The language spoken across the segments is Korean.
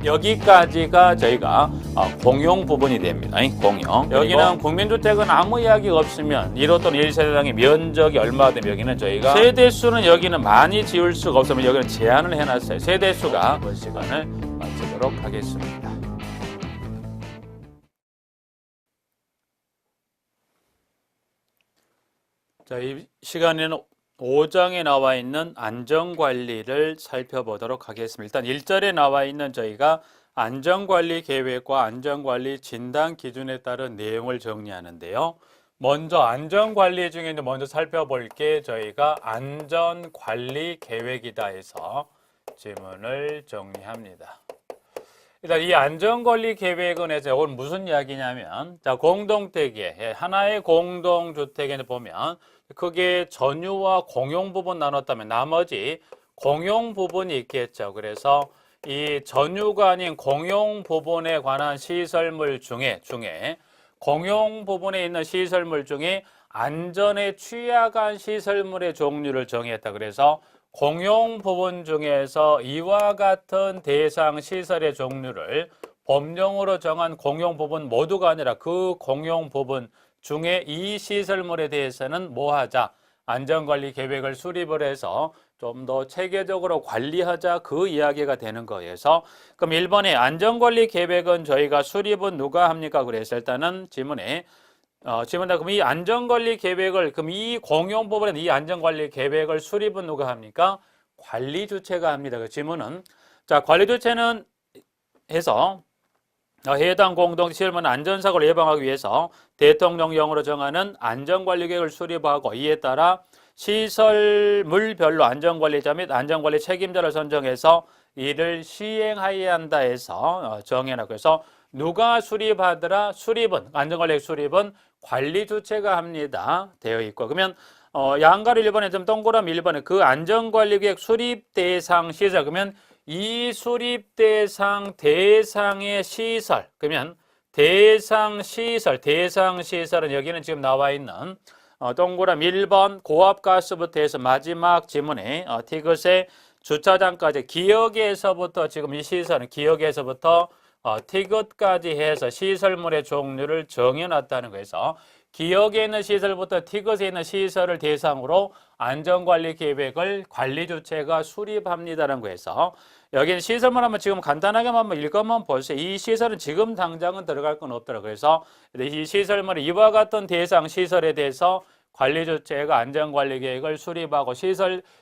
여기까지가 저희가 공용 부분이 됩니다. 공용. 여기는 국민주택은 아무 이야기가 없으면 1호 또는 1세대당의 면적이 얼마가 되면 여기는 저희가 세대수는 여기는 많이 지을 수가 없으면 여기는 제한을 해놨어요. 세대수가 이번 시간을 마치도록 하겠습니다. 자, 이 시간에는 5장에 나와 있는 안전관리를 살펴보도록 하겠습니다. 일단 1절에 나와 있는 저희가 안전관리 계획과 안전관리 진단 기준에 따른 내용을 정리하는데요. 먼저 안전관리 중에 먼저 살펴볼 게 저희가 안전관리 계획이다 해서 지문을 정리합니다. 일단 이 안전관리 계획은 이건 무슨 이야기냐면, 자, 공동택에 하나의 공동주택에 보면 크게 전유와 공용 부분 나눴다면 나머지 공용 부분이 있겠죠. 그래서 이 전유가 아닌 공용 부분에 관한 시설물 중에 공용 부분에 있는 시설물 중에 안전에 취약한 시설물의 종류를 정했다. 그래서 공용 부분 중에서 이와 같은 대상 시설의 종류를 법령으로 정한 공용 부분 모두가 아니라 그 공용 부분 중에 이 시설물에 대해서는 뭐 하자? 안전관리 계획을 수립을 해서 좀 더 체계적으로 관리하자, 그 이야기가 되는 거여서, 그럼 1번에 안전관리 계획은 저희가 수립은 누가 합니까? 그래서 일단은 지문에 그럼 이 안전관리 계획을, 그럼 이 공용 부분에 이 안전관리 계획을 수립은 누가 합니까? 관리주체가 합니다. 그 지문은, 자, 관리주체는 해서 해당 공동시설물 안전사고를 예방하기 위해서 대통령령으로 정하는 안전관리계획을 수립하고, 이에 따라 시설물별로 안전관리자 및 안전관리 책임자를 선정해서 이를 시행하여야 한다 해서 정해놨고, 그래서 누가 수립하더라? 안전관리계획 수립은 관리주체가 합니다. 되어 있고, 그러면 양가로 1번에 좀 동그라미 1번에 그 안전관리계획 수립 대상 시설, 그러면 이 수립 대상의 시설, 그러면 대상 시설은 여기는 지금 나와 있는 동그라미 1번 고압가스부터 해서 마지막 지문에 티귿의 주차장까지, 기역에서부터 지금 이 시설은 기역에서부터 티귿까지 해서 시설물의 종류를 정해놨다는 거에서, 기역에 있는 시설부터 티귿에 있는 시설을 대상으로 안전관리 계획을 관리주체가 수립합니다라는 거에서, 여기는 시설물 한번 지금 간단하게 한번 읽어만 보세요. 이 시설은 지금 당장은 들어갈 건 없더라고요. 그래서 이 시설물이 이와 같은 대상 시설에 대해서 관리주체가 안전관리 계획을 수립하고,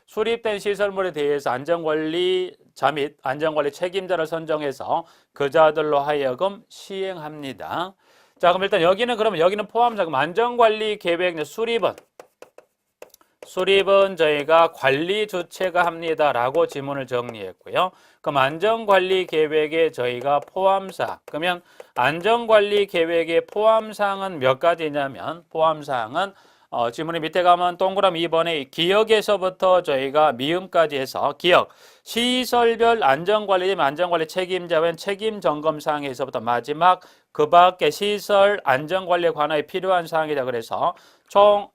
수립된 시설물에 대해서 안전관리자 및 안전관리 책임자를 선정해서 그자들로 하여금 시행합니다. 자, 그럼 일단 여기는 포함사, 그럼 안전관리 계획 수립은 저희가 관리주체가 합니다라고 지문을 정리했고요. 그럼 안전관리 계획에 저희가 포함사, 그러면 안전관리 계획의 포함사항은 몇 가지냐면, 포함사항은 지문의 밑에 가면 동그라미 2번에 기역에서부터 저희가 미음까지 해서, 기역, 시설별 안전관리 및 안전관리 책임자와 책임 점검 사항에서부터 마지막 그 밖에 시설 안전관리에 관하여 필요한 사항이다. 그래서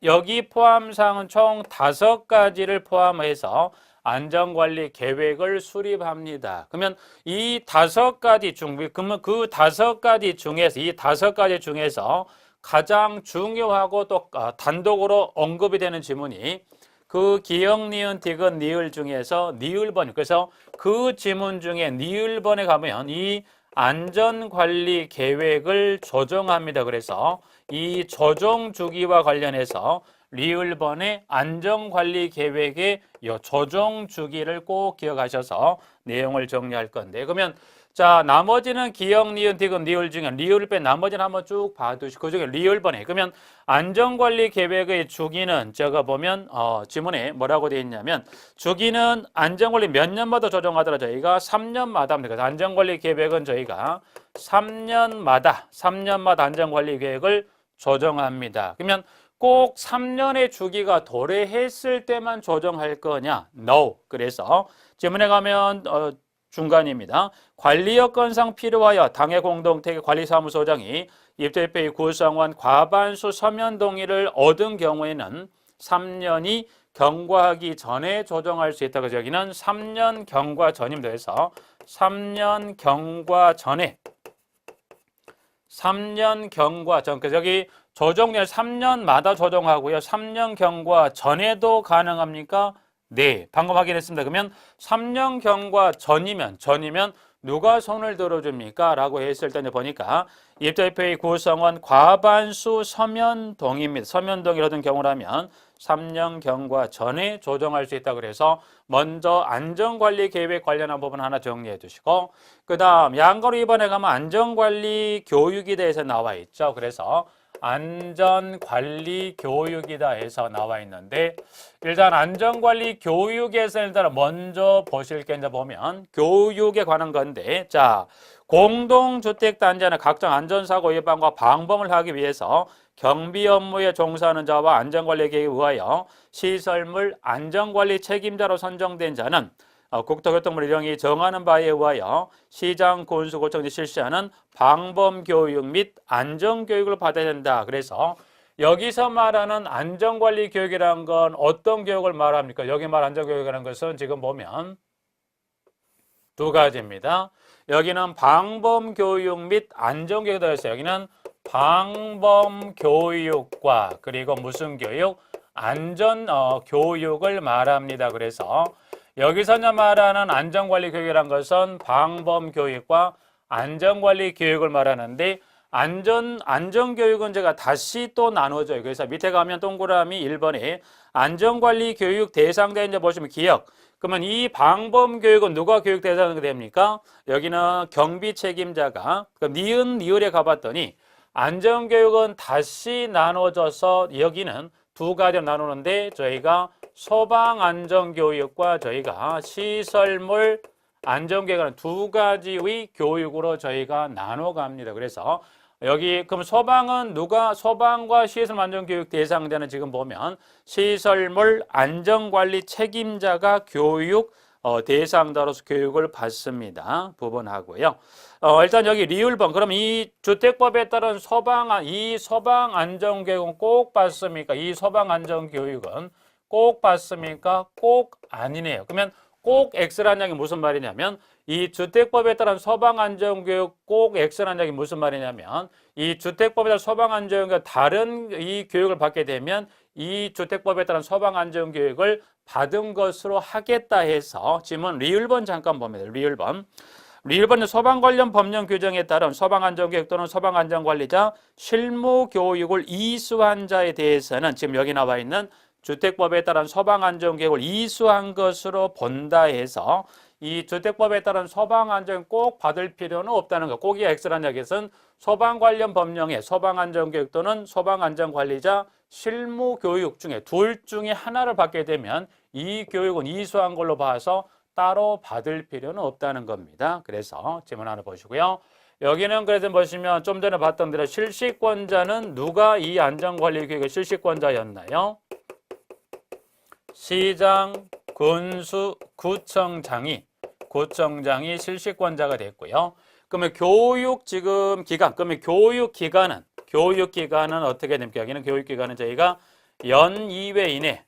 여기 포함사항은 총 5가지를 포함해서 안전관리 계획을 수립합니다. 그러면 이 5가지 그러면 그 5가지 중에서 가장 중요하고 또 단독으로 언급이 되는 지문이 그 기역, 니은, 디귿, 니을 중에서 니을번, 그래서 그 지문 중에 니을번에 가면 이 안전관리 계획을 조정합니다. 그래서 이 조정 주기와 관련해서 리을번의 안전관리 계획의 조정 주기를 꼭 기억하셔서 내용을 정리할 건데, 그러면 자, 나머지는 기역, 니은, 디귿, 니을 중에 리을 뺀 나머지는 한번 쭉 봐두시고, 그 중에 리을번에, 그러면 안전관리 계획의 주기는 제가 보면 지문에 뭐라고 되어 있냐면, 주기는 안전관리 몇 년마다 조정하더라 저희가 3년마다 합니다. 그래서 안전관리 계획은 저희가 3년마다 안전관리 계획을 조정합니다. 그러면 꼭 3년의 주기가 도래했을 때만 조정할 거냐? No. 그래서 지문에 가면 중간입니다. 관리 여건상 필요하여 당해 공동택의 관리사무소장이 입주협회의 구성원 과반수 서면 동의를 얻은 경우에는 3년이 경과하기 전에 조정할 수 있다. 그래서 여기는 3년 경과 전임 돼서 3년 경과 전에 3년 경과 전, 그래서 여기 조정률 3년마다 조정하고요. 3년 경과 전에도 가능합니까? 네, 방금 확인했습니다. 그러면 3년 경과 전이면 누가 손을 들어줍니까? 라고 했을 때 보니까 입대표의 구성원 과반수 서면동입니다. 서면동이라는 경우라면 3년 경과 전에 조정할 수 있다. 그래서 먼저 안전관리 계획 관련한 부분 하나 정리해 두시고, 그 다음 양가로 2번에 가면 안전관리 교육에 대해서 나와 있죠. 그래서 안전관리 교육이다 해서 나와 있는데, 일단 안전관리 교육에서 일단 먼저 보실 게 이제 보면 교육에 관한 건데, 자, 공동주택단지는 각종 안전사고 예방과 방범을 하기 위해서 경비 업무에 종사하는 자와 안전관리 계획에 의하여 시설물 안전관리 책임자로 선정된 자는 국토교통부령이 정하는 바에 의하여 시장, 군수, 구청이 실시하는 방범교육 및 안전교육을 받아야 된다. 그래서 여기서 말하는 안전관리 교육이라는 건 어떤 교육을 말합니까? 여기 말 안전교육이라는 것은 지금 보면 두 가지입니다. 여기는 방범교육 및 안전교육이 되어 있어요. 여기는 방범교육과 그리고 무슨 교육? 안전교육을 말합니다. 그래서 여기서 말하는 안전관리 교육이란 것은 방범교육과 안전관리 교육을 말하는데, 안전교육은 제가 다시 또 나눠줘요. 그래서 밑에 가면 동그라미 1번에 안전관리 교육 대상자 이제 보시면 기억. 그러면 이 방범교육은 누가 교육 대상이 됩니까? 여기는 경비 책임자가, 그럼 니을에 가봤더니 안전교육은 다시 나눠져서 여기는 두 가지로 나누는데, 저희가 소방안전교육과 저희가 시설물 안전교육은 두 가지의 교육으로 저희가 나눠 갑니다. 그래서 여기 그럼 소방과 시설물 안전교육 대상자는 지금 보면 시설물 안전관리 책임자가 교육 대상자로서 교육을 받습니다. 부분하고요. 일단 여기 리을번, 그럼 이 주택법에 따른 이 소방안전교육은 꼭 받습니까? 이 소방안전교육은 꼭 받습니까? 꼭 아니네요. 그러면 꼭 X라는 얘기 무슨 말이냐면, 이 주택법에 따른 소방안전교육 꼭 X라는 얘기 무슨 말이냐면, 이 주택법에 따른 소방안전교육 다른 이 교육을 받게 되면 이 주택법에 따른 소방안전교육을 받은 것으로 하겠다 해서 지금 리을번 잠깐 봅니다. 리을번은 소방 관련 법령 규정에 따른 소방안전교육 또는 소방안전관리자 실무교육을 이수한 자에 대해서는 지금 여기 나와 있는 주택법에 따른 소방안전교육을 이수한 것으로 본다 해서 이 주택법에 따른 소방안전 꼭 받을 필요는 없다는 거. 꼭이 X라는 얘기는 소방 관련 법령의 소방안전교육 또는 소방안전관리자 실무교육 중에 둘 중에 하나를 받게 되면 이 교육은 이수한 걸로 봐서 따로 받을 필요는 없다는 겁니다. 그래서 질문 하나 보시고요. 여기는 그래서 보시면 좀 전에 봤던 대로 실시권자는 누가 이 안전관리 교육의 실시권자였나요? 시장, 군수, 구청장이 실시권자가 됐고요. 그러면 교육 지금 기간, 그러면 교육 기간은 어떻게 됩니까? 여기는 교육 기간은 저희가 연 2회 이내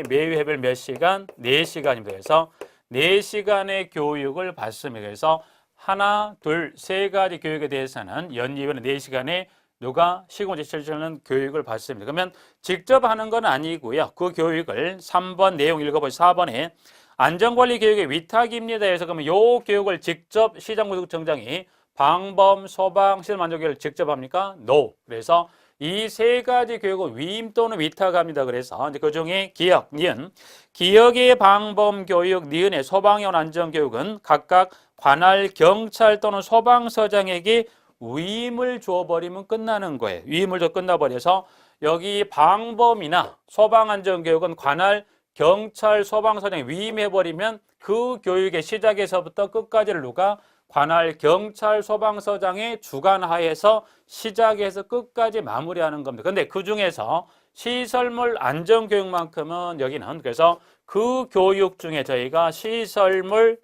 매일 회별 몇 시간? 4시간입니다. 그래서 4시간의 교육을 받습니다. 그래서 하나, 둘, 세 가지 교육에 대해서는 연 2회는 4시간에 누가 시공제 실시하는 교육을 받습니다. 그러면 직접 하는 건 아니고요. 그 교육을 3번 내용 읽어보시죠. 4번에 안전관리 교육의 위탁입니다 해서 그러면 요 교육을 직접 시장구청장이 방범, 소방, 시설안전교육을 직접 합니까? No. 그래서 이 세 가지 교육을 위임 또는 위탁합니다. 그래서 그 중에 기억, 니은, 기억의 방범 교육, 니은의 소방연 안전교육은 각각 관할 경찰 또는 소방서장에게 위임을 줘버리면 끝나는 거예요. 위임을 줘 끝나버려서 여기 방범이나 소방안전교육은 관할 경찰 소방서장이 위임해버리면 그 교육의 시작에서부터 끝까지를 누가 관할 경찰 소방서장의 주관하에서 시작해서 끝까지 마무리하는 겁니다. 근데 그 중에서 시설물 안전교육만큼은 여기는 그래서 그 교육 중에 저희가 시설물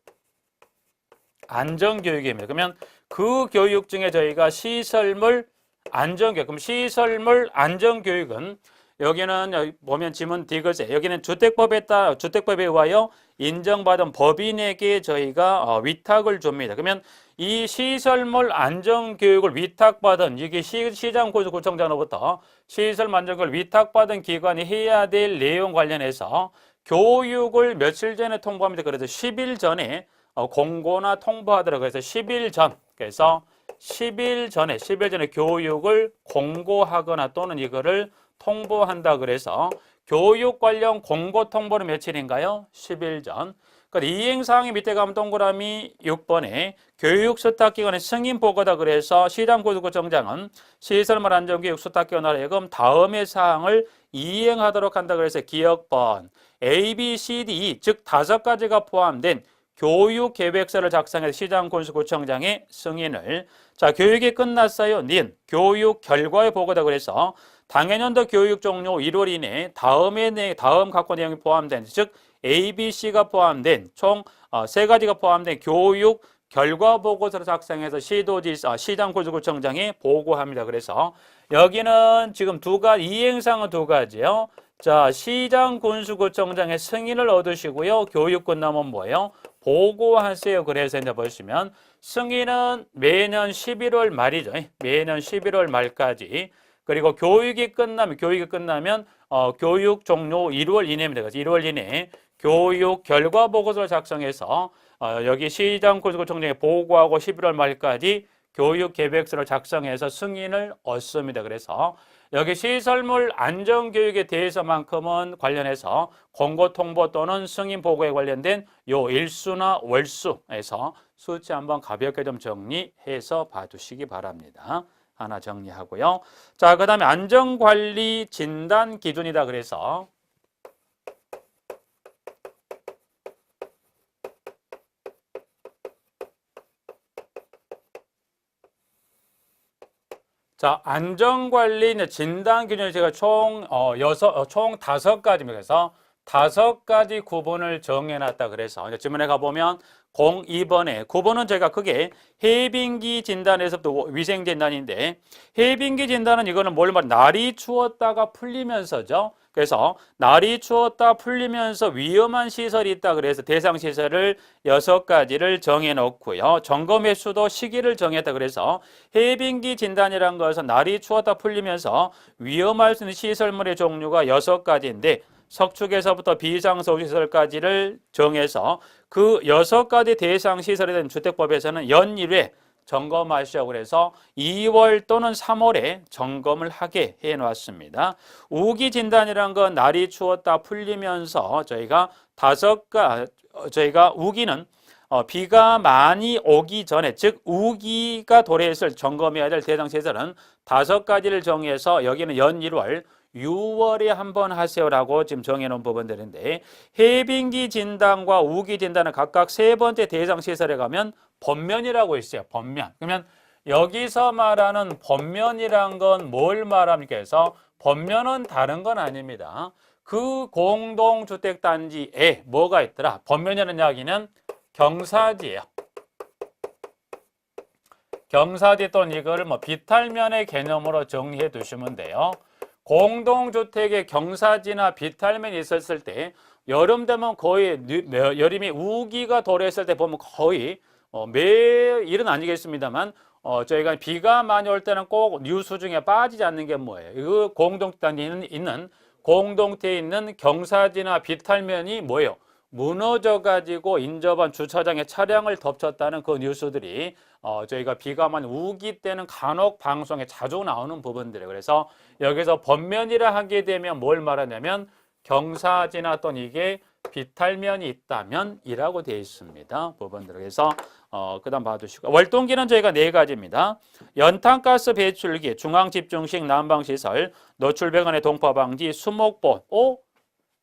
안전교육입니다. 그러면 그 교육 중에 저희가 시설물 안전교육, 그럼 시설물 안전교육은 여기는 여기 보면 지문 디귿에 여기는 주택법에 따라 주택법에 의하여 인정받은 법인에게 저희가 위탁을 줍니다. 그러면 이 시설물 안전교육을 위탁받은 이게 시장구청장으로부터 시설물 안전교육을 위탁받은 기관이 해야 될 내용 관련해서 교육을 며칠 전에 통보합니다. 그래서 10일 전에 공고나 통보하더라고요. 그래서 10일 전, 그래서 10일 전에 교육을 공고하거나 또는 이거를 통보한다. 그래서 교육 관련 공고 통보는 며칠인가요? 10일 전. 그러니까 이행사항이 밑에 가면 동그라미 6번에 교육 수탁기관의 승인 보고다. 그래서 시장구청장은 시설물 안전교육 수탁기관으로 하여금 다음의 사항을 이행하도록 한다. 그래서 기억번 A, B, C, D, E 즉 5가지가 포함된 교육 계획서를 작성해서 시장군수구청장의 승인을. 자, 교육이 끝났어요. 닌 교육 결과의 보고다. 그래서 당해년도 교육 종료 1월 이내 다음 각호 내용이 포함된 즉 A, B, C가 포함된 총 3가지가 포함된 교육 결과 보고서를 작성해서 시장군수구청장에 보고합니다. 그래서 여기는 지금 이행사항은 2가지요. 자, 시장군수구청장의 승인을 얻으시고요. 교육 끝나면 뭐예요? 보고하세요. 그래서 이제 보시면 승인은 매년 11월 말이죠. 매년 11월 말까지. 그리고 교육이 끝나면 교육 종료 1월 이내입니다. 그래서 1월 이내 교육 결과 보고서를 작성해서 여기 시장군수구청장에 보고하고 11월 말까지 교육 계획서를 작성해서 승인을 얻습니다. 그래서 여기 시설물 안전교육에 대해서만큼은 관련해서 공고 통보 또는 승인 보고에 관련된 요 일수나 월수에서 수치 한번 가볍게 좀 정리해서 봐두시기 바랍니다. 하나 정리하고요. 자, 그 다음에 안전관리 진단 기준이다. 그래서 자, 안전관리 진단 기준이 제가 총 5가지입니다. 그래서 5가지 구분을 정해놨다. 그래서 이제 지문에 가보면 02번에 9번은 제가 크게 해빙기 진단에서부터 위생 진단인데 해빙기 진단은 이거는 뭘 말해? 날이 추웠다가 풀리면서죠. 그래서 날이 추웠다 풀리면서 위험한 시설이 있다. 그래서 대상 시설을 6가지를 정해 놓고요. 점검 횟수도 시기를 정했다. 그래서 해빙기 진단이라는 것은 날이 추웠다 풀리면서 위험할 수 있는 시설물의 종류가 6가지인데 석축에서부터 비상소시설까지를 정해서 그 6가지 대상 시설에 대한 주택법에서는 연일회 점검하시라고 그래서 2월 또는 3월에 점검을 하게 해놨습니다. 우기 진단이란 건 날이 추웠다 풀리면서 저희가 우기는 비가 많이 오기 전에 즉 우기가 도래했을 점검해야 될 대상 시설은 5가지를 정해서 여기는 연일월 6월에 한번 하세요라고 지금 정해놓은 부분들인데 해빙기 진단과 우기 진단은 각각 3번째 대상 시설에 가면 번면이라고 있어요. 번면. 그러면 여기서 말하는 번면이란 건 뭘 말합니까? 해서 번면은 다른 건 아닙니다. 그 공동주택단지에 뭐가 있더라? 번면이라는 이야기는 경사지예요. 경사지 또는 이거를 비탈면의 개념으로 정리해 두시면 돼요. 공동주택에 경사지나 비탈면이 있었을 때 여름 되면 거의 여름이 우기가 도래했을 때 보면 거의 매일은 아니겠습니다만 저희가 비가 많이 올 때는 꼭 뉴스 중에 빠지지 않는 게 뭐예요? 그 공동주택에 있는 공동태에 있는 경사지나 비탈면이 뭐예요? 무너져 가지고 인접한 주차장에 차량을 덮쳤다는 그 뉴스들이 저희가 비가 많이 우기 때는 간혹 방송에 자주 나오는 부분들이에요. 그래서 여기서 번면이라 하게 되면 뭘 말하냐면 경사지나 또는 이게 비탈면이 있다면 이라고 되어 있습니다. 부분들. 그래서 그 다음 봐주시고 월동기는 저희가 4가지입니다. 연탄가스 배출기, 중앙집중식 난방시설, 노출배관의 동파방지, 수목본.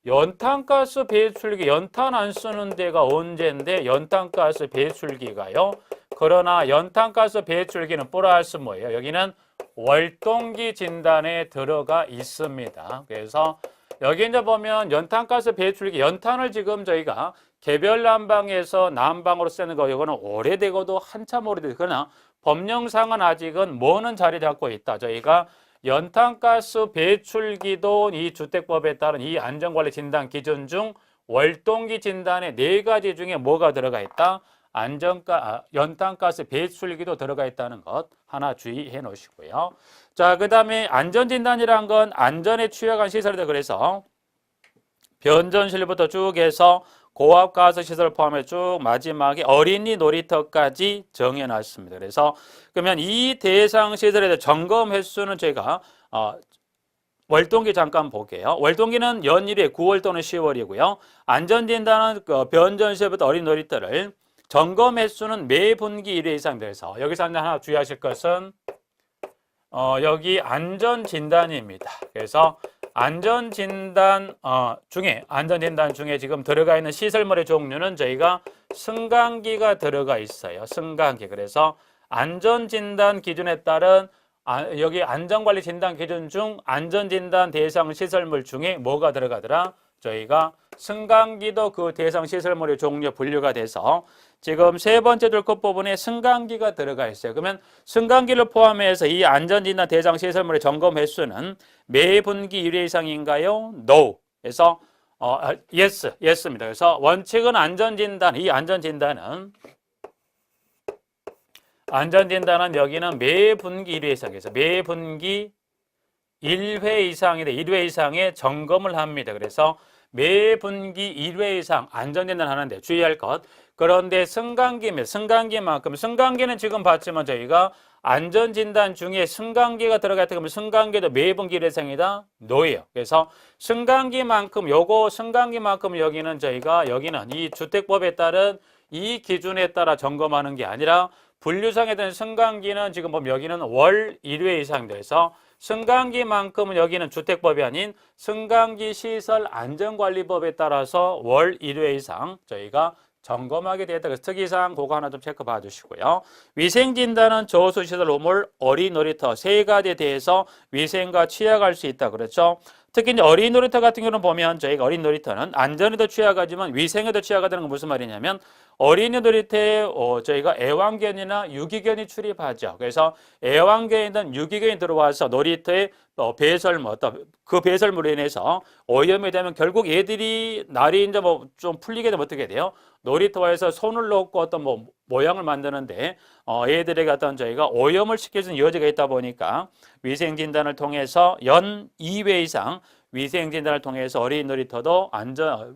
연탄가스 배출기, 연탄 안 쓰는 데가 언제인데 연탄가스 배출기가요. 그러나 연탄가스 배출기는 플러스 뭐예요? 여기는 월동기 진단에 들어가 있습니다. 그래서 여기 이제 보면 연탄가스 배출기, 연탄을 지금 저희가 개별 난방에서 난방으로 쓰는 거 이거는 오래되고도 한참 오래되고 그러나 법령상은 아직은 뭐는 자리 잡고 있다. 저희가 연탄가스 배출기도 이 주택법에 따른 이 안전관리 진단 기준 중 월동기 진단에 4가지 중에 뭐가 들어가 있다? 연탄가스 배출기도 들어가 있다는 것 하나 주의해 놓으시고요. 자, 그 다음에 안전진단이란 건 안전에 취약한 시설이다. 그래서 변전실부터 쭉 해서 고압가스 시설 포함해 쭉 마지막에 어린이 놀이터까지 정해놨습니다. 그래서 그러면 이 대상 시설에 대해 점검 횟수는 제가 월동기 잠깐 볼게요. 월동기는 연일에 9월 또는 10월이고요. 안전진단은 변전실부터 어린이 놀이터를 점검 횟수는 매 분기 1회 이상 돼서 여기서 하나 주의하실 것은 여기 안전진단입니다. 그래서 안전진단 중에 지금 들어가 있는 시설물의 종류는 저희가 승강기가 들어가 있어요. 승강기. 그래서 안전진단 기준에 따른 여기 안전관리 진단 기준 중 안전진단 대상 시설물 중에 뭐가 들어가더라? 저희가 승강기도 그 대상 시설물의 종류 분류가 돼서 지금 세 번째 줄 끝부분에 승강기가 들어가 있어요. 그러면 승강기를 포함해서 이 안전진단 대상 시설물의 점검 횟수는 매 분기 1회 이상인가요? No. 그래서 Yes입니다. 그래서 원칙은 이 안전진단은 여기는 매 분기 1회 이상에서 매 분기 1회 이상인데 1회 이상의 점검을 합니다. 그래서 매 분기 1회 이상 안전진단 하는데 주의할 것. 그런데 승강기는 지금 봤지만 저희가 안전진단 중에 승강기가 들어갔다 그러면 승강기도 매 분기 1회 이상이다? 노예요. 그래서 승강기만큼 여기는 저희가 여기는 이 주택법에 따른 이 기준에 따라 점검하는 게 아니라 분류상에 든 승강기는 지금 보면 여기는 월 1회 이상 돼서 승강기만큼은 여기는 주택법이 아닌 승강기 시설 안전관리법에 따라서 월 1회 이상 저희가 점검하게 되었다. 그래서 특이사항 그거 하나 좀 체크 봐주시고요. 위생진단은 저수시설, 우물, 어린이 놀이터 세 가지에 대해서 위생과 취약할 수 있다. 그렇죠? 특히 이제 어린이 놀이터 같은 경우는 보면 저희가 어린이 놀이터는 안전에도 취약하지만 위생에도 취약하다는 건 무슨 말이냐면 어린이 놀이터에 저희가 애완견이나 유기견이 출입하죠. 그래서 애완견이든 유기견이 들어와서 놀이터에 그 배설물로 인해서 오염이 되면 결국 얘들이 날이 이제 좀 풀리게 되면 어떻게 돼요? 놀이터에서 손을 놓고 어떤 모양을 만드는데 얘들에게 어떤 저희가 오염을 시켜주는 여지가 있다 보니까 위생진단을 통해서 연 2회 이상 위생진단을 통해서 어린이 놀이터도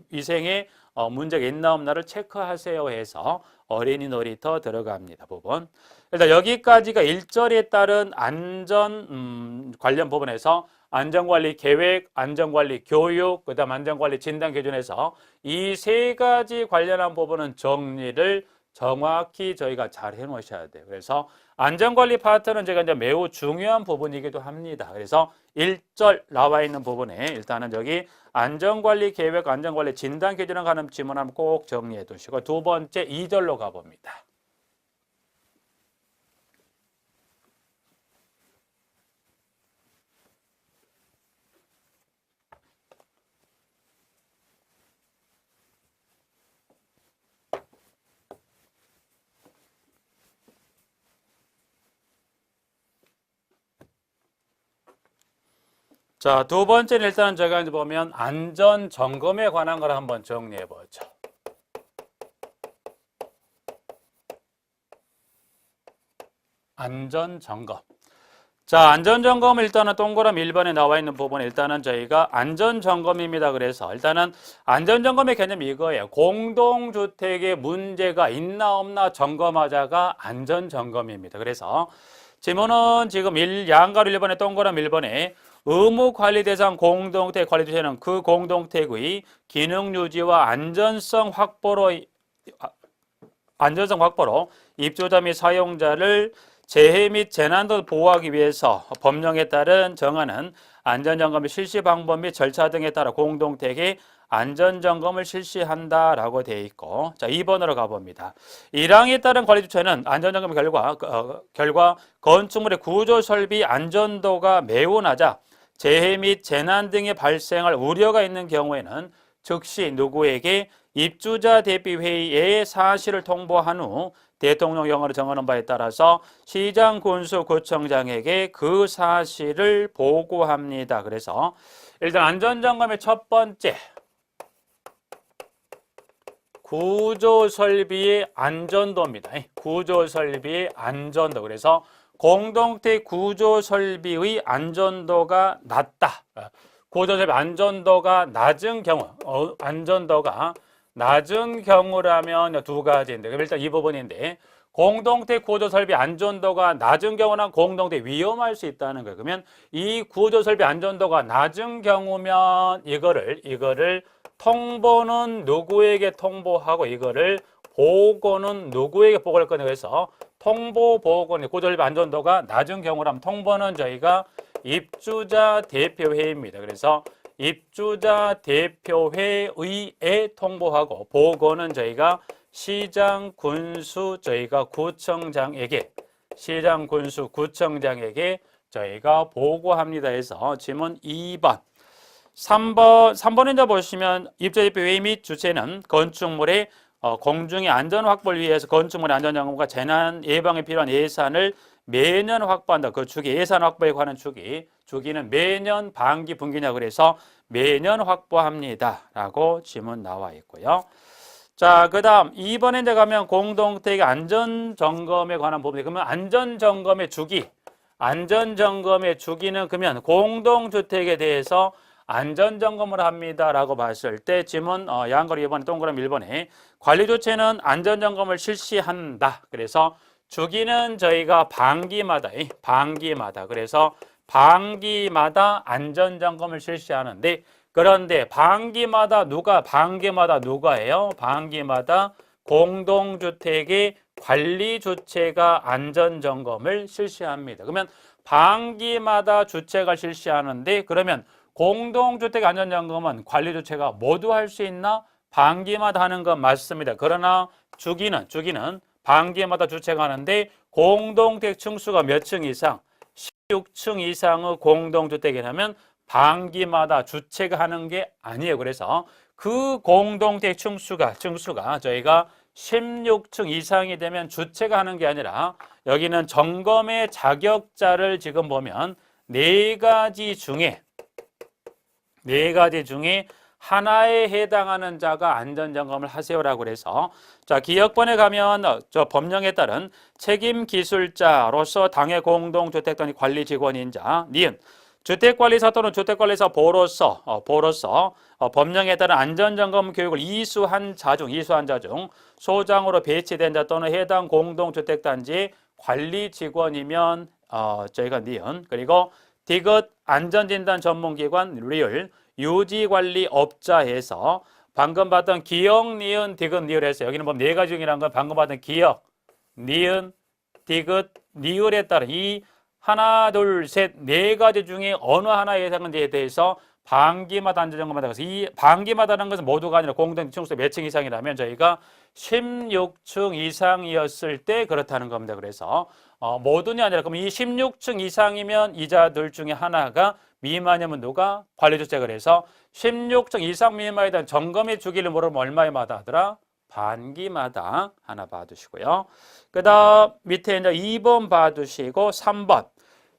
위생에 문제가 있나 없나를 체크하세요 해서 어린이 놀이터 들어갑니다. 부분. 일단 여기까지가 1절에 따른 안전 관련 부분에서 안전관리 계획, 안전관리 교육, 그 다음 안전관리 진단 기준에서 이 세 가지 관련한 부분은 정리를 정확히 저희가 잘 해놓으셔야 돼요. 그래서 안전관리 파트는 제가 이제 매우 중요한 부분이기도 합니다. 그래서 1절 나와 있는 부분에 일단은 여기 안전관리 계획, 안전관리 진단 기준에 관한 질문 한번 꼭 정리해 두시고 두 번째 2절로 가봅니다. 자, 두 번째는 일단 제가 이제 보면 안전 점검에 관한 걸 한번 정리해 보죠. 안전 점검. 자, 안전 점검 일단은 동그라미 1번에 나와 있는 부분 일단은 저희가 안전 점검입니다. 그래서 일단은 안전 점검의 개념이 이거예요. 공동주택에 문제가 있나 없나 점검하자가 안전 점검입니다. 그래서 지문은 지금 양가로 1번에 동그라미 1번에 의무 관리 대상 공동택 관리 주체는 그 공동택의 기능 유지와 안전성 확보로 입주자 및 사용자를 재해 및 재난 등 보호하기 위해서 법령에 따른 정하는 안전점검의 실시 방법 및 절차 등에 따라 공동택의 안전점검을 실시한다라고 되어 있고, 자 2번으로 가봅니다. 1항에 따른 관리 주체는 안전점검 결과 건축물의 구조 설비 안전도가 매우 낮아 재해 및 재난 등의 발생할 우려가 있는 경우에는 즉시 누구에게 입주자 대피회의에 사실을 통보한 후 대통령령으로 정하는 바에 따라서 시장, 군수, 구청장에게 그 사실을 보고합니다. 그래서 일단 안전점검의 첫 번째, 구조설비의 안전도입니다. 구조설비의 안전도. 그래서 공동택 구조설비의 안전도가 낮다. 구조설비 안전도가 낮은 경우, 안전도가 낮은 경우라면 두 가지인데, 그럼 일단 이 부분인데, 공동택 구조설비 안전도가 낮은 경우는 공동택 위험할 수 있다는 거예요. 그러면 이 구조설비 안전도가 낮은 경우면 이거를 통보는 누구에게 통보하고 이거를 보고는 누구에게 보고할 거냐. 그래서 통보 보고는 구조설비 안전도가 낮은 경우라면 통보는 저희가 입주자 대표회의입니다. 그래서 입주자 대표회의에 통보하고 보고는 저희가 시장, 군수, 저희가 구청장에게 시장, 군수, 구청장에게 저희가 보고합니다 해서 질문 2번. 3번 이제 보시면 입주자 대표회의 및 주체는 건축물의 공중의 안전 확보를 위해서 건축물의 안전점검과 재난 예방에 필요한 예산을 매년 확보한다. 그 주기, 예산 확보에 관한 주기는 매년 반기, 분기냐 그래서 매년 확보합니다. 라고 질문 나와 있고요. 자, 그 다음 2번에 이제 가면 공동택 안전점검에 관한 부분이 그러면 안전점검의 주기는 그러면 공동주택에 대해서 안전점검을 합니다. 라고 봤을 때 지문 양거리 2번에 동그라미 1번에 관리조체는 안전점검을 실시한다. 그래서 주기는 저희가 반기마다 그래서 반기마다 안전점검을 실시하는데 그런데 반기마다 누가예요? 반기마다 공동주택의 관리주체가 안전점검을 실시합니다. 그러면 반기마다 주체가 실시하는데 그러면 공동주택 안전점검은 관리주체가 모두 할 수 있나? 반기마다 하는 건 맞습니다. 그러나 주기는 반기마다 주체가 하는데 공동주택 층수가 몇 층 이상? 16층 이상의 공동주택이라면 반기마다 주체가 하는 게 아니에요. 그래서 그 공동주택 층수가 저희가 16층 이상이 되면 주체가 하는 게 아니라 여기는 점검의 자격자를 지금 보면 네 가지 중에 하나에 해당하는 자가 안전점검을 하세요라고 그래서 자 기역번에 가면 저 법령에 따른 책임기술자로서 당해 공동주택 등의 관리직원인자 니은 주택관리사 또는 주택관리사 보로서 법령에 따른 안전점검 교육을 이수한 자 중 소장으로 배치된 자 또는 해당 공동주택단지 관리직원이면 저희가 니은 그리고 디귿 안전진단 전문기관 리을 유지관리업자에서 방금 봤던 기역, 니은, 디귿, 리을에서 여기는 뭐 네 가지 중이라는 건 방금 봤던 기역, 니은, 디귿, 리을에 따른 이 하나, 둘, 셋, 네 가지 중에 어느 하나에 해당하는지에 대해서 반기마다 안전점검을 하면서 이 반기마다는 것은 모두가 아니라 공동층수 몇 층 이상이라면 저희가 16층 이상이었을 때 그렇다는 겁니다. 그래서 모두냐 아니라 그럼 이 16층 이상이면 이자들 중에 하나가 미만이면 누가? 관리주체가 그래서 16층 이상 미만에 대한 점검의 주기를 물으면 얼마마다 하더라? 반기마다 하나 봐두시고요. 그 다음 밑에 이제 2번 봐두시고 3번.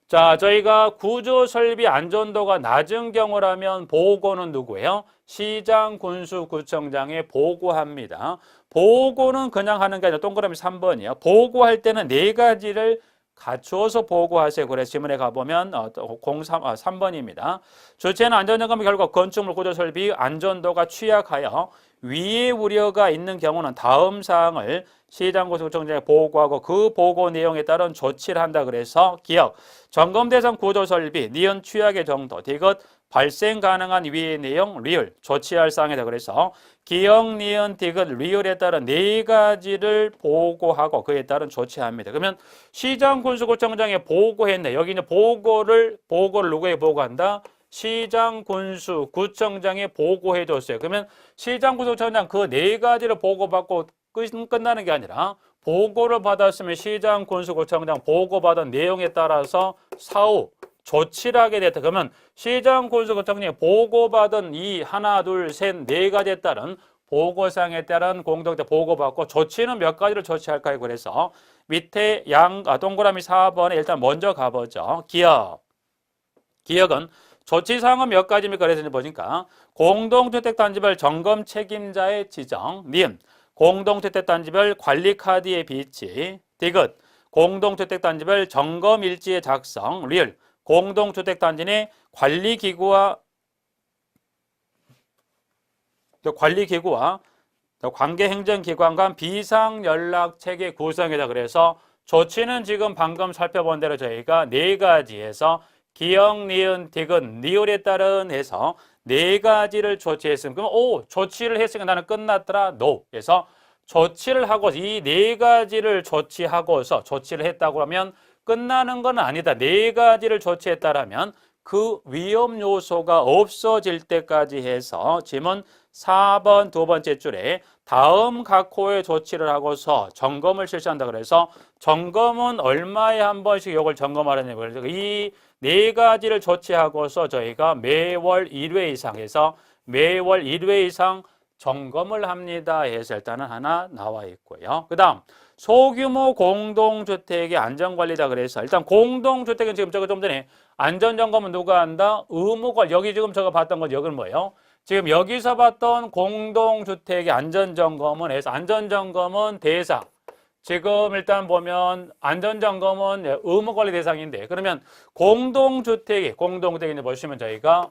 자, 저희가 구조설비 안전도가 낮은 경우라면 보고는 누구예요? 시장, 군수, 구청장에 보고합니다. 보고는 그냥 하는 게 아니라 동그라미 3번이에요. 보고할 때는 네 가지를 갖추어서 보고하세요. 그래서 지문에 가보면 3번입니다. 주체는 안전점검 결과 건축물 구조설비 안전도가 취약하여 위의 우려가 있는 경우는 다음 사항을 시장, 구청장에 보고하고 그 보고 내용에 따른 조치를 한다. 그래서 기억, 점검 대상 구조설비, 니은 취약의 정도, 디귿 발생 가능한 위의 내용, 리을 조치할 사항이다. 그래서 기억, 니은, 디귿, 리을에 따른 네 가지를 보고하고 그에 따른 조치합니다. 그러면 시장, 군수, 구청장에 보고했네. 여기 이제 보고를 누구에게 보고한다? 시장, 군수, 구청장에 보고해줬어요. 그러면 시장, 군수, 구청장 그 네 가지를 보고받고 끝나는 게 아니라 보고를 받았으면 시장, 군수, 구청장 보고받은 내용에 따라서 사후 조치를 하게 됐다. 그러면 시장군수구청장이 보고받은 이 하나, 둘, 셋, 네 가지에 따른 보고사항에 따른 공동대 보고받고 조치는 몇 가지를 조치할까요? 그래서 밑에 동그라미 4번에 일단 먼저 가보죠. 기억은 조치사항은 몇 가지입니까? 그래서 보니까 공동주택단지별 점검 책임자의 지정, 니은 공동주택단지별 관리카드의 비치, 디귿 공동주택단지별 점검일지의 작성, 리을 공동주택단지 내 관리기구와 관계행정기관 간 비상연락체계 구성이다. 그래서 조치는 지금 방금 살펴본 대로 저희가 네 가지에서 기역, 니은, 디귿, 리을에 따른 해서 네 가지를 조치했으면 그럼 조치를 했으니까 나는 끝났더라. No. 그래서 조치를 하고 이 네 가지를 조치하고서 조치를 했다고 하면 끝나는 건 아니다. 네 가지를 조치했다라면 그 위험 요소가 없어질 때까지 해서 지문 4번 두 번째 줄에 다음 각 호의 조치를 하고서 점검을 실시한다. 그래서 점검은 얼마에 한 번씩 이걸 점검하느냐. 그래서 이 네 가지를 조치하고서 저희가 매월 1회 이상 해서 매월 1회 이상 점검을 합니다 해서 일단은 하나 나와 있고요. 그 다음 소규모 공동주택의 안전관리다. 그래서 일단 공동주택은 지금 저거 좀 전에 안전점검은 누가 한다? 의무관. 여기 지금 저거 봤던 건 여기는 뭐예요? 지금 여기서 봤던 공동주택의 안전점검은 해서 안전점검은 대상. 지금 일단 보면 안전점검은 의무관리 대상인데 그러면 공동주택이 보시면 저희가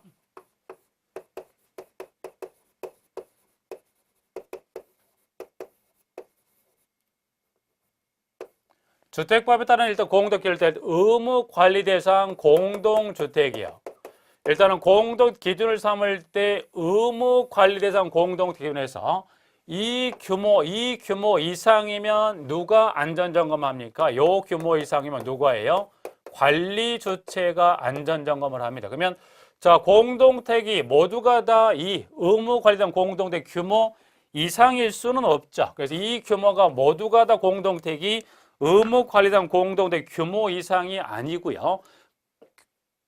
주택법에 따른 일단 공동기를 의무 관리 대상 공동주택이요. 일단은 공동 기준을 삼을 때 의무 관리 대상 공동 기준에서 이 규모 이상이면 누가 안전 점검합니까? 요 규모 이상이면 누가예요? 관리 주체가 안전 점검을 합니다. 그러면 자, 공동택이 모두가 다 이 의무 관리 대상 공동택 규모 이상일 수는 없죠. 그래서 이 규모가 모두가 다 공동택이 의무 관리당 공동대 규모 이상이 아니고요.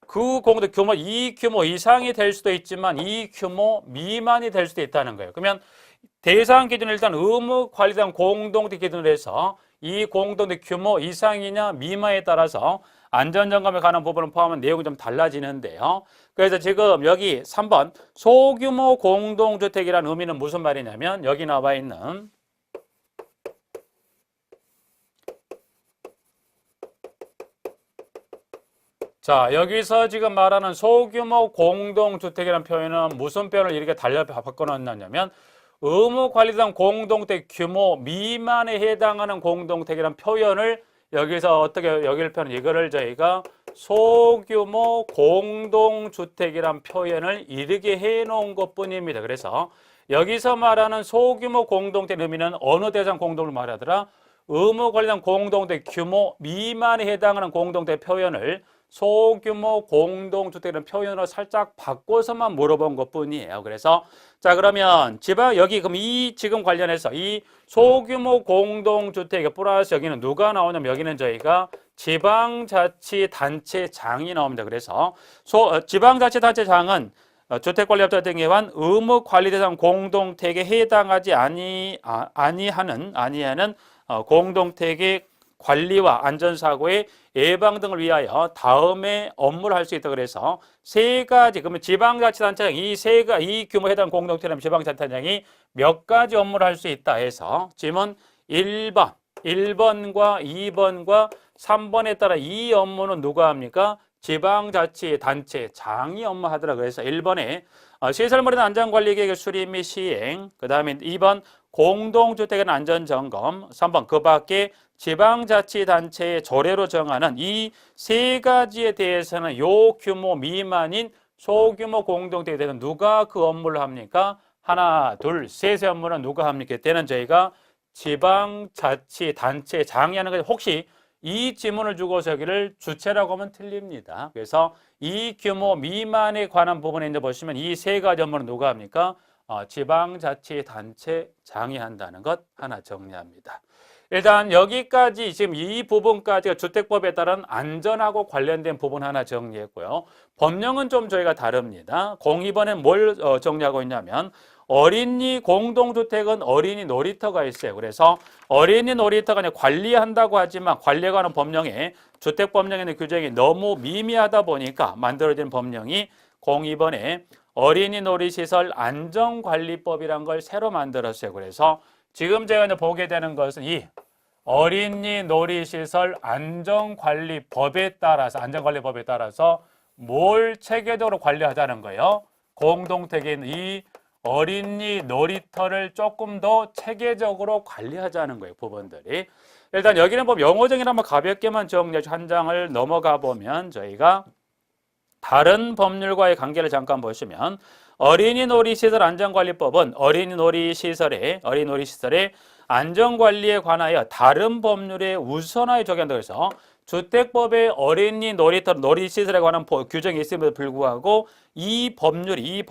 그 공동대 규모 이 규모 이상이 될 수도 있지만 이 규모 미만이 될 수도 있다는 거예요. 그러면 대상 기준은 일단 의무 관리당 공동대 기준으로 해서 이 공동대 규모 이상이냐 미만에 따라서 안전점검에 관한 부분을 포함한 내용이 좀 달라지는데요. 그래서 지금 여기 3번 소규모 공동주택이라는 의미는 무슨 말이냐면 여기 나와 있는 자, 여기서 지금 말하는 소규모 공동주택이라는 표현은 무슨 표현을 이렇게 바꿔놨냐면 의무관리당 공동택 규모 미만에 해당하는 공동택이라는 표현을 여기서 어떻게 여기를 표현 이거를 저희가 소규모 공동주택이라는 표현을 이르게 해놓은 것뿐입니다. 그래서 여기서 말하는 소규모 공동택 의미는 어느 대상 공동을 말하더라? 의무관리당 공동택 규모 미만에 해당하는 공동택 표현을 소규모 공동주택이라는 표현으로 살짝 바꿔서만 물어본 것뿐이에요. 그래서 자 그러면 여기 그럼 이 지금 관련해서 이 소규모 공동주택 플러스 여기는 누가 나오냐면 여기는 저희가 지방자치단체장이 나옵니다. 그래서 지방자치단체장은 주택관리업자 등에 관한 의무관리대상 공동택에 해당하지 아니하는 공동택의 관리와 안전사고의 예방 등을 위하여 다음에 업무를 할 수 있다. 그래서 세 가지 그러면 지방자치단체장 이 규모에 해당 공동체라면 지방자치단체장이 몇 가지 업무를 할 수 있다 해서 지문 1번과 2번과 3번에 따라 이 업무는 누가 합니까? 지방자치단체장이 업무하더라. 그래서 1번에 시설물의 안전관리계획의 수립 및 시행, 그 다음에 2번 공동주택의 안전점검, 3번 그 밖에 지방자치단체의 조례로 정하는 이 세 가지에 대해서는 요 규모 미만인 소규모 공동택에 대해서 누가 그 업무를 합니까? 하나, 둘, 셋의 업무는 누가 합니까? 그때는 저희가 지방자치단체장이 하는 거죠. 혹시 이 지문을 주고서 여기를 주체라고 하면 틀립니다. 그래서 이 규모 미만에 관한 부분에 이제 보시면 이 세 가지 업무는 누가 합니까? 지방자치단체장이 한다는 것 하나 정리합니다. 일단 여기까지 지금 이 부분까지가 주택법에 따른 안전하고 관련된 부분 하나 정리했고요. 법령은 좀 저희가 다릅니다. 02번에 뭘 정리하고 있냐면 어린이 공동주택은 어린이 놀이터가 있어요. 그래서 어린이 놀이터가 관리한다고 하지만 관리에 관한 법령에 주택법령에 있는 규정이 너무 미미하다 보니까 만들어진 법령이 02번에 어린이 놀이시설 안전관리법이란 걸 새로 만들었어요. 그래서 지금 제가 이제 보게 되는 것은 이 어린이 놀이시설 안전관리법에 따라서 뭘 체계적으로 관리하자는 거예요. 공동택에 있는 이 어린이 놀이터를 조금 더 체계적으로 관리하자는 거예요. 부분들이. 일단 여기는 뭐 영어적인 한번 가볍게만 정리해 한 장을 넘어가 보면 저희가 다른 법률과의 관계를 잠깐 보시면 어린이 놀이시설 안전관리법은 어린이 놀이시설의 안전관리에 관하여 다른 법률에 우선하여 적용된다고 해서 주택법에 어린이 놀이터 놀이시설에 관한 규정이 있음에도 불구하고 이 법률이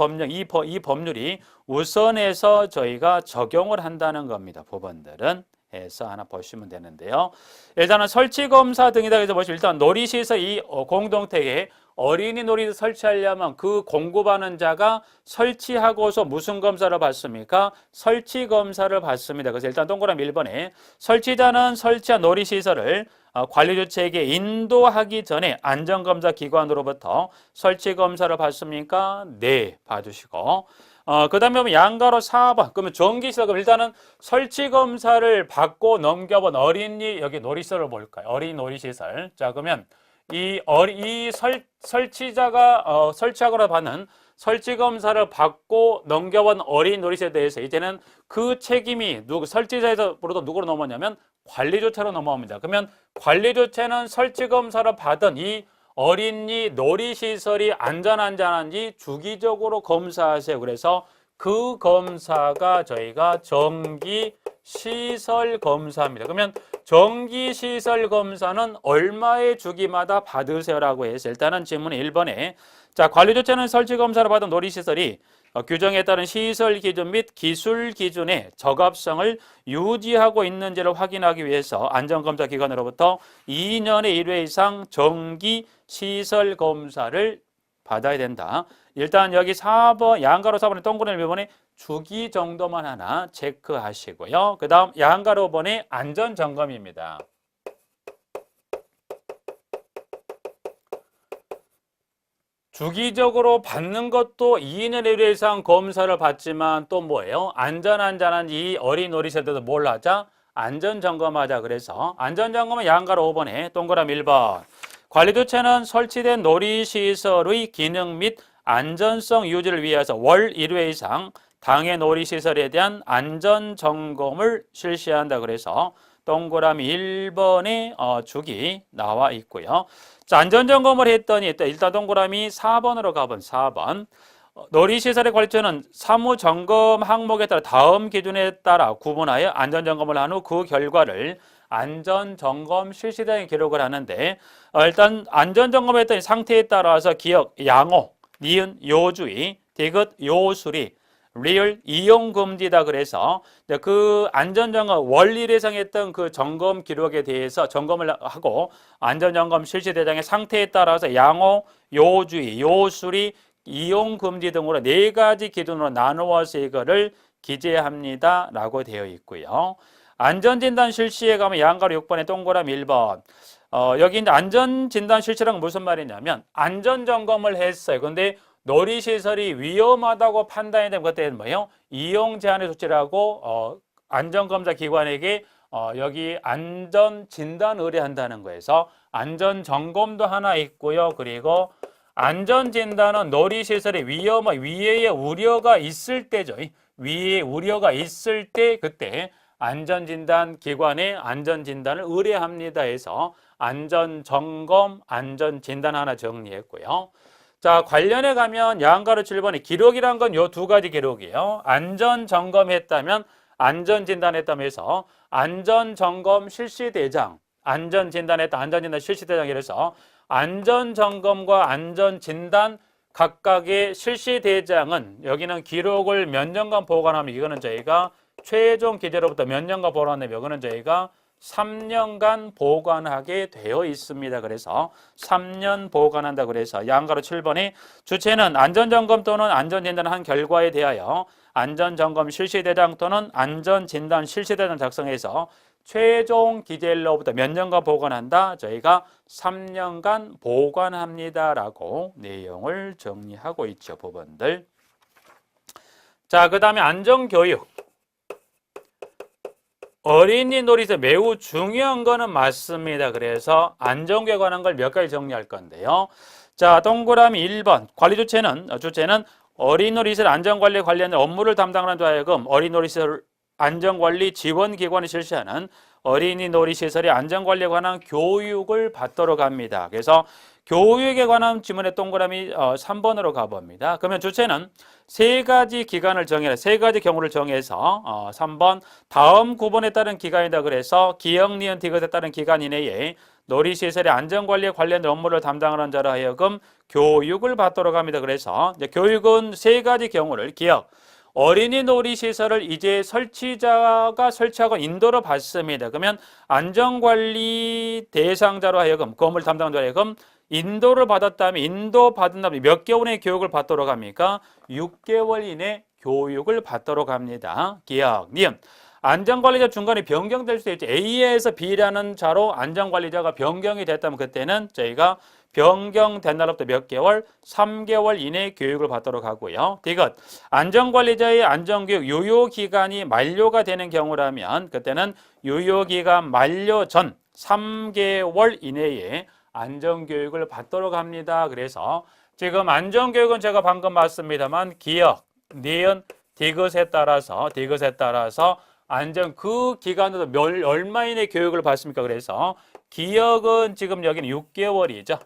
우선해서 저희가 적용을 한다는 겁니다. 법원들은 해서 하나 보시면 되는데요. 일단은 설치검사 등이다 해서 보시면 일단 놀이시설 이 공동택에 어린이 놀이터 설치하려면 그 공급하는 자가 설치하고서 무슨 검사를 받습니까? 설치 검사를 받습니다. 그래서 일단 동그라미 1번에 설치자는 설치한 놀이시설을 관리주체에게 인도하기 전에 안전검사 기관으로부터 설치 검사를 받습니까? 네, 봐주시고 그 다음에 양가로 4번 그러면 전기시설 그럼 일단은 설치 검사를 받고 넘겨본 어린이 여기 놀이시설을 볼까요? 어린이 놀이시설 자 그러면 설치자가 설치하거나 받는 설치 검사를 받고 넘겨본 어린 놀이시설에 대해서 이제는 그 책임이 설치자에서부터 누구로 넘어오냐면 관리주체로 넘어옵니다. 그러면 관리주체는 설치 검사를 받은 이 어린이 놀이시설이 안전한지 주기적으로 검사하세요. 그래서 그 검사가 저희가 정기시설 검사입니다. 그러면 정기시설 검사는 얼마의 주기마다 받으세요라고 해서 일단은 질문 1번에 자 관리주체는 설치 검사를 받은 놀이시설이 규정에 따른 시설 기준 및 기술 기준의 적합성을 유지하고 있는지를 확인하기 위해서 안전검사 기관으로부터 2년에 1회 이상 정기 시설 검사를 받아야 된다. 일단 여기 4번 양가로 4번에 동그라미 1번에 주기 정도만 하나 체크하시고요. 그 다음 양가로 5번에 안전점검입니다. 주기적으로 받는 것도 2년에 1회 이상 검사를 받지만 또 뭐예요? 안전한지 어린 놀이시설도 뭘 하자? 안전점검하자. 그래서 안전점검은 양가로 5번에 동그라미 1번 관리주체는 설치된 놀이시설의 기능 및 안전성 유지를 위해서 월 1회 이상 당해 놀이시설에 대한 안전점검을 실시한다. 그래서 동그라미 1번에 주기 나와 있고요. 자, 안전점검을 했더니 일단 동그라미 4번으로 가본 4번 놀이시설의 관리처는 사무점검 항목에 따라 다음 기준에 따라 구분하여 안전점검을 한 후 그 결과를 안전점검 실시대에 기록을 하는데 일단 안전점검을 했더니 상태에 따라서 기억, 양호, 니은, 요주의, 디귿, 요수리, 리을, 이용금지다. 그래서 그 안전점검 월 1회상 했던 그 점검 기록에 대해서 점검을 하고 안전점검 실시 대상의 상태에 따라서 양호, 요주의, 요수리, 이용금지 등으로 4가지 기준으로 나누어서 이거를 기재합니다 라고 되어 있고요. 안전진단 실시에 가면 양가로 6번에 동그라미 1번 여기 이제 안전진단 실시란 무슨 말이냐면 안전점검을 했어요. 근데 놀이시설이 위험하다고 판단이 되면 그때는 뭐예요? 이용 제한의 조치라고 안전검사 기관에게 여기 안전진단 의뢰한다는 거에서 안전점검도 하나 있고요. 그리고 안전진단은 놀이시설에 위해의 우려가 있을 때죠. 위해의 우려가 있을 때 그때 안전진단 기관에 안전진단을 의뢰합니다 해서 안전점검, 안전진단 하나 정리했고요. 자, 관련해 가면 양가로 7번에 기록이란 건 요 2가지 기록이에요. 안전점검했다면 안전진단했다면 해서 안전점검 실시대장, 안전진단했다, 안전진단 실시대장이라서 안전점검과 안전진단 각각의 실시대장은 여기는 기록을 몇 년간 보관하면 이거는 저희가 최종 기재로부터 몇 년간 보관하면 이거는 저희가 3년간 보관하게 되어 있습니다. 그래서 3년 보관한다. 그래서 양가로 7번이 주체는 안전점검 또는 안전진단을 한 결과에 대하여 안전점검 실시대장 또는 안전진단 실시대장 작성해서 최종 기재일로부터 몇 년간 보관한다? 저희가 3년간 보관합니다라고 내용을 정리하고 있죠. 부분들. 자, 그 다음에 안전교육. 어린이 놀이터 매우 중요한 거는 맞습니다. 그래서 안전교육에 관한 걸 몇 가지 정리할 건데요. 자, 동그라미 1번. 관리 주체는 어린이 놀이시설 안전관리에 관련된 업무를 담당하는 자 하여금 어린이 놀이시설 안전관리 지원기관이 실시하는 어린이 놀이시설의 안전관리에 관한 교육을 받도록 합니다. 그래서 교육에 관한 지문의 동그라미 3번으로 가봅니다. 그러면 주체는 세 가지 기간을 정해라. 세 가지 경우를 정해서 3번 다음 구본에 따른 기간이다. 그래서 기역, 니은, 디귿에 따른 기간 이내에 놀이시설의 안전관리에 관련된 업무를 담당하는 자로 하여금 교육을 받도록 합니다. 그래서 이제 교육은 세 가지 경우를 기역, 어린이 놀이시설을 이제 설치자가 설치하고 인도를 받습니다. 그러면 안전관리 대상자로 하여금 건물 담당자로 하여금 인도를 받았다면 인도 받은 다음에 몇 개월 이내 교육을 받도록 합니까? 6개월 이내 교육을 받도록 합니다. 기억, 니은. 안전관리자 중간에 변경될 수 있죠. A에서 B라는 자로 안전관리자가 변경이 됐다면 그때는 저희가 변경된 날부터 몇 개월? 3개월 이내 교육을 받도록 하고요. 디귿. 안전관리자의 안전교육 유효기간이 만료가 되는 경우라면 그때는 유효기간 만료 전 3개월 이내에 안전교육을 받도록 합니다. 그래서 지금 안전교육은 제가 방금 봤습니다만 기역, 니은, 디귿에 따라서 안전 그 기간으로 얼마 이내 교육을 받습니까? 그래서 기역은 지금 여기는 6개월이죠.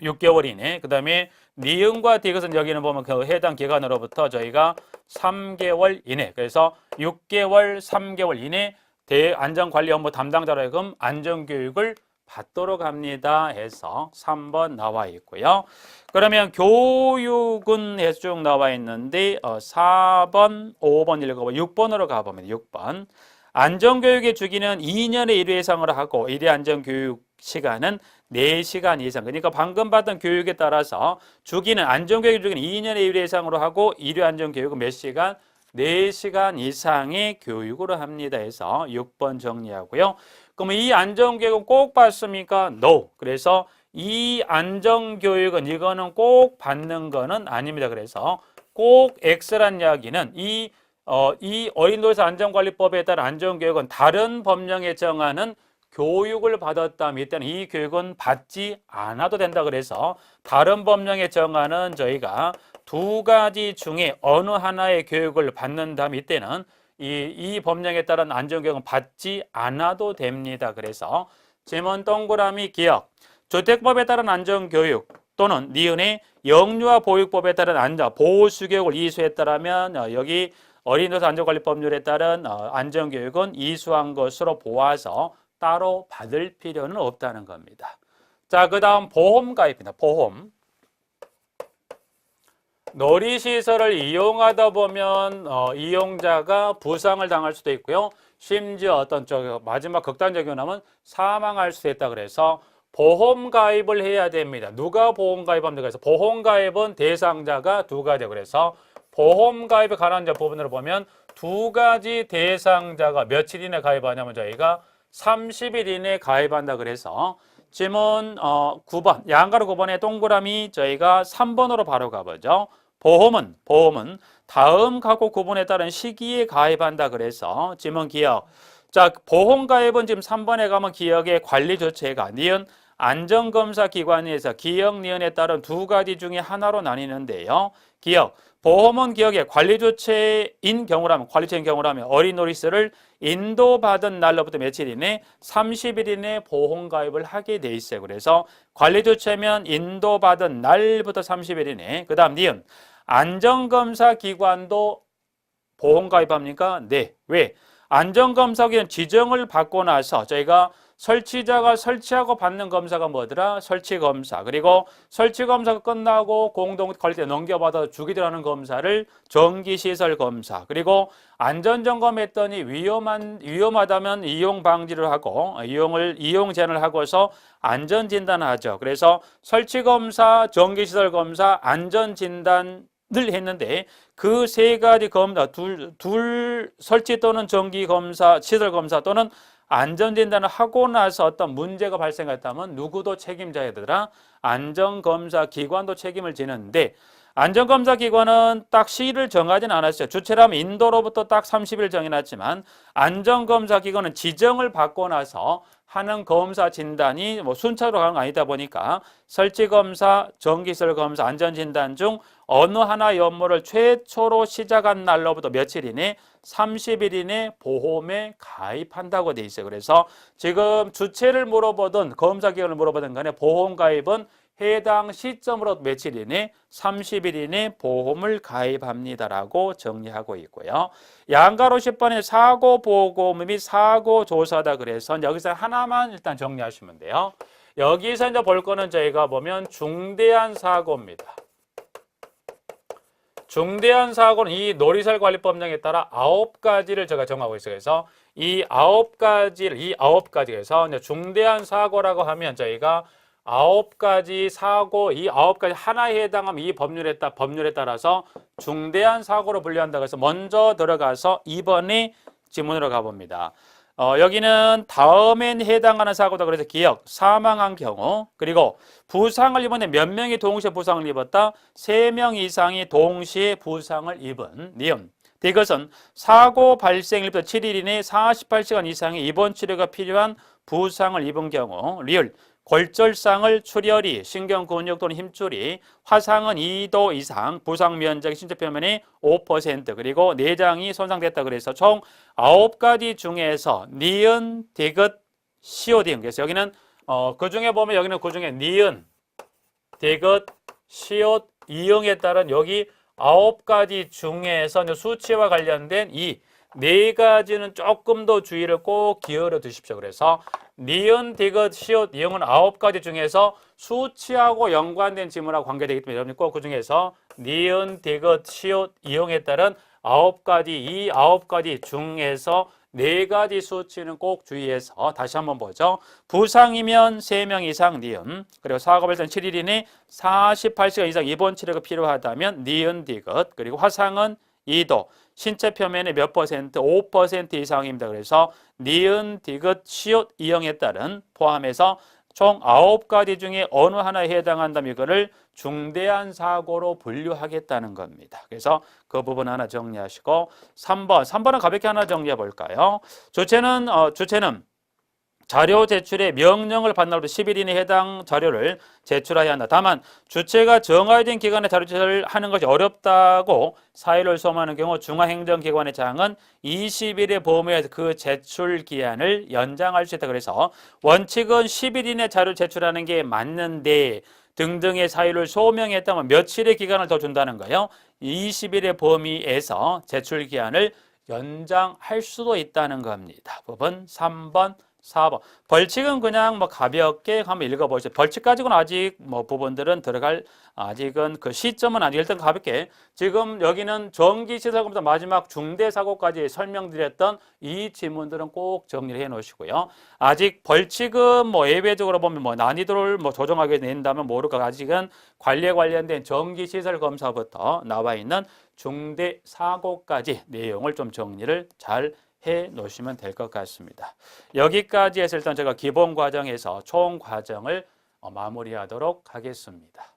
6개월 이내. 그 다음에 니은과 디귿은 여기는 보면 그 해당 기간으로부터 저희가 3개월 이내. 그래서 6개월, 3개월 이내 대안전관리 업무 담당자로 하여금 안전교육을 받도록 합니다 해서 3번 나와 있고요. 그러면 교육은 해서 쭉 나와 있는데 4번, 5번 읽어보면 6번으로 가보면 6번. 안전교육의 주기는 2년에 1회 이상으로 하고 1회 안전교육 시간은 4시간 이상. 그러니까 방금 받은 교육에 따라서 주기는 안전교육 주기는 2년에 1회 이상으로 하고 1회 안전교육은 몇 시간? 4시간 이상의 교육으로 합니다 해서 6번 정리하고요. 그러면 이 안전교육은 꼭 받습니까? No. 그래서 이 안전교육은 이거는 꼭 받는 거는 아닙니다. 그래서 꼭 X란 이야기는 이 어린이놀이터 안전관리법에 따른 안전교육은 다른 법령에 정하는 교육을 받았다면 이때는 이 교육은 받지 않아도 된다. 그래서 다른 법령에 정하는 저희가 두 가지 중에 어느 하나의 교육을 받는다면 이때는 이 법령에 따른 안전교육은 받지 않아도 됩니다. 그래서 지문 동그라미 기억, 주택법에 따른 안전교육 또는 니은의 영유아 보육법에 따른 보호수교육을 이수했다면 여기 어린이놀이터 안전관리법률에 따른 안전교육은 이수한 것으로 보아서 따로 받을 필요는 없다는 겁니다. 자, 그 다음 보험가입니다. 보험. 놀이시설을 이용하다 보면 이용자가 부상을 당할 수도 있고요. 심지어 어떤 마지막 극단적인 경우는 사망할 수도 있다. 그래서 보험 가입을 해야 됩니다. 누가 보험 가입합니까? 그래서 보험 가입은 대상자가 두 가지. 그래서 보험 가입에 관한 부분으로 보면 두 가지 대상자가 며칠 이내 가입하냐면 저희가 30일 이내 가입한다. 그래서 지문 9번, 양가로 9번에 동그라미 저희가 3번으로 바로 가보죠. 보험은 다음 각호 구분에 따른 시기에 가입한다. 그래서 지문 기억. 자, 보험 가입은 지금 3번에 가면 기억의 관리 조치가 니은 안전검사 기관에서 기억 니은에 따른 두 가지 중에 하나로 나뉘는데요. 기억. 보험은 기억의 관리 조치인 경우라면 어린이놀이시설을 인도받은 날로부터 며칠 이내 30일 이내 보험 가입을 하게 돼 있어요. 그래서 관리 조치면 인도받은 날부터 30일 이내. 그 다음 니은 안전검사 기관도 보험 가입합니까? 네. 왜? 안전검사 기관 지정을 받고 나서 저희가 설치자가 설치하고 받는 검사가 뭐더라? 설치검사. 그리고 설치검사가 끝나고 공동관리대 넘겨받아 주기들하는 검사를 정기시설검사. 그리고 안전점검했더니 위험하다면 이용 방지를 하고 이용 제한을 하고서 안전진단을 하죠. 그래서 설치검사, 정기시설검사, 안전진단을 했는데 그 세 가지 검사, 둘 설치 또는 정기검사, 시설검사 또는 안전진단을 하고 나서 어떤 문제가 발생했다면 누구도 책임져야 되더라? 안전검사 기관도 책임을 지는데 안전검사 기관은 딱 시일을 정하지는 않았어요. 주체라면 인도로부터 딱 30일 정해놨지만 안전검사 기관은 지정을 받고 나서 하는 검사 진단이 뭐 순차로 가는 거 아니다 보니까 설치검사, 정기시설검사, 안전진단 중 어느 하나의 업무를 최초로 시작한 날로부터 며칠 이내 30일 이내 보험에 가입한다고 돼 있어요. 그래서 지금 주체를 물어보든 검사 기관을 물어보든 간에 보험 가입은 해당 시점으로 며칠 이내 30일 이내 보험을 가입합니다라고 정리하고 있고요. 양가로 10번에 사고 보고 및 사고 조사다 그래서 여기서 하나만 일단 정리하시면 돼요. 여기서 이제 볼 거는 저희가 보면 중대한 사고입니다. 중대한 사고는 이 놀이설관리법령에 따라 9가지를 제가 정하고 있어요. 그래서 이 9가지에서 중대한 사고라고 하면 저희가 9가지 사고, 이 9가지 하나에 해당하면 이 법률에 따라서 중대한 사고로 분류한다고 해서 먼저 들어가서 2번의 지문으로 가봅니다. 여기는 다음엔 해당하는 사고다. 그래서 기억, 사망한 경우, 그리고 부상을 입은 몇 명이 동시에 부상을 입었다? 3명 이상이 동시에 부상을 입은 니은. 이것은 사고 발생일부터 7일 이내 48시간 이상의 입원 치료가 필요한 부상을 입은 경우, 리을. 골절상을 출혈이, 신경근육 또는 힘줄이, 화상은 2도 이상, 부상 면적이 신체 표면의 5%, 그리고 내장이 손상됐다 그래서 총 9가지 중에서 니은, 디귿, 시옷, 그래서 여기는 그 중에 보면 여기는 그 중에 니은, 디귿, 시옷, 이응에 따른 여기 9가지 중에서 수치와 관련된 이 4가지는 조금 더 주의를 꼭 기울여 두십시오. 그래서 니은, 디귿, 시옷, 이응은 9가지 중에서 수치하고 연관된 지문하고 관계되기 때문에 여러분이 꼭 그 중에서 니은, 디귿, 시옷, 이응에 따른 9가지, 이 9가지 중에서 4가지 수치는 꼭 주의해서 다시 한번 보죠. 부상이면 3명 이상 니은, 그리고 사고 발생 7일 이내 48시간 이상 입원 치료가 필요하다면 니은, 디귿, 그리고 화상은 2도, 신체 표면의 몇 퍼센트? 5% 이상입니다. 그래서 니은, 디귿, 시옷, 이응에 따른 포함해서 총 9가지 중에 어느 하나에 해당한다면 이거를 중대한 사고로 분류하겠다는 겁니다. 그래서 그 부분 하나 정리하시고 3번은 가볍게 하나 정리해 볼까요? 주체는 자료 제출의 명령을 받는 날부터 10일 이내에 해당 자료를 제출해야 한다. 다만 주체가 정해진 기간에 자료 제출을 하는 것이 어렵다고 사유를 소모하는 경우 중앙행정기관의 장은 20일의 범위에서 그 제출 기한을 연장할 수 있다. 그래서 원칙은 10일 이내 자료 제출하는 게 맞는데 등등의 사유를 소명했다면 며칠의 기간을 더 준다는 거예요. 20일의 범위에서 제출 기한을 연장할 수도 있다는 겁니다. 부분 3번, 4번. 벌칙은 그냥 뭐 가볍게 한번 읽어보시죠. 벌칙 가지고는 아직 뭐 부분들은 아직은 그 시점은 아직 일단 가볍게. 지금 여기는 정기시설검사 마지막 중대사고까지 설명드렸던 이 지문들은 꼭 정리를 해 놓으시고요. 아직 벌칙은 뭐 예외적으로 보면 뭐 난이도를 뭐 조정하게 된다면 모를까. 아직은 관리에 관련된 정기시설검사부터 나와 있는 중대사고까지 내용을 좀 정리를 잘 해 놓으시면 될 것 같습니다. 여기까지 해서 일단 제가 기본 과정에서 총 과정을 마무리하도록 하겠습니다.